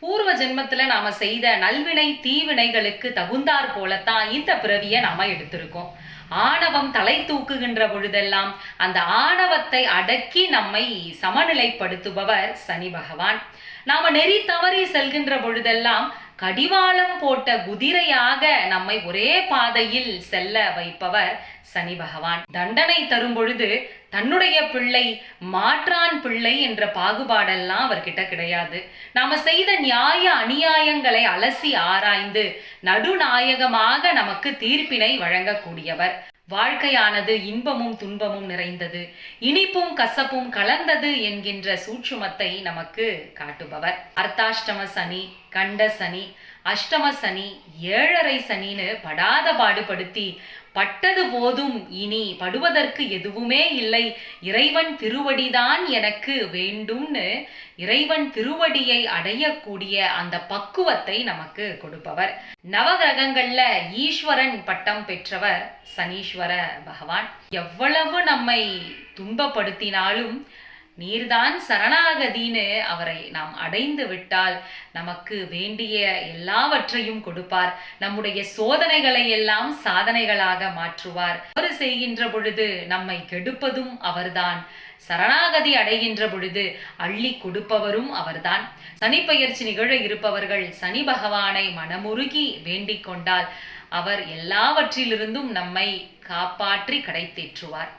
பூர்வ ஜென்மத்துல நாம செய்த நல்வினை தீவினைகளுக்கு தகுந்தாற் போலத்தான் இந்த பிறவியை நாம எடுத்திருக்கோம். ஆணவம் தலை தூக்குகின்ற பொழுதெல்லாம் அந்த ஆணவத்தை அடக்கி நம்மை சமநிலைப்படுத்துபவர் சனி பகவான். நாம நெறி தவறி செல்கின்ற பொழுதெல்லாம் கடிவாளம் போட்ட குதிரையாக நம்மை ஒரே பாதையில் செல்ல வைப்பவர் சனி பகவான். தண்டனை தரும் பொழுது தன்னுடைய பிள்ளை மாற்றான் பிள்ளை என்ற பாகுபாடெல்லாம் அவர்கிட்ட கிடையாது. நாம செய்த நியாய அநியாயங்களை அலசி ஆராய்ந்து நடுநாயகமாக நமக்கு தீர்ப்பினை வழங்கக்கூடியவர். வாழ்க்கையானது இன்பமும் துன்பமும் நிறைந்தது, இனிப்பும் கசப்பும் கலந்தது என்கின்ற சூட்சுமத்தை நமக்கு காட்டுபவர். அர்த்தாஷ்டம சனி, கண்ட சனி, அஷ்டம சனி, ஏழரை சனின்னு படாத பாடுபடுத்தி பட்டது போதும், இனி படுவதற்கு எதுவுமே இல்லை, இறைவன் திருவடிதான் எனக்கு வேண்டும்னு இறைவன் திருவடியை அடையக்கூடிய அந்த பக்குவத்தை நமக்கு கொடுப்பவர். நவகிரகங்கள்ல ஈஸ்வரன் பட்டம் பெற்றவர் சனீஸ்வர பகவான். எவ்வளவு நம்மை துன்பப்படுத்தினாலும் நீர்தான் சரணாகதின்னு அவரை நாம் அடைந்து விட்டால் நமக்கு வேண்டிய எல்லாவற்றையும் கொடுப்பார். நம்முடைய சோதனைகளை எல்லாம் சாதனைகளாக மாற்றுவார். அவர் செய்கின்ற பொழுது நம்மை கெடுப்பதும் அவர்தான், சரணாகதி அடைகின்ற பொழுது அள்ளி கொடுப்பவரும் அவர்தான். சனிப்பெயர்ச்சி நிகழ இருப்பவர்கள் சனி பகவானை மனமுருகி வேண்டிக் கொண்டால் அவர் எல்லாவற்றிலிருந்தும் நம்மை காப்பாற்றி கடை தேற்றுவார்.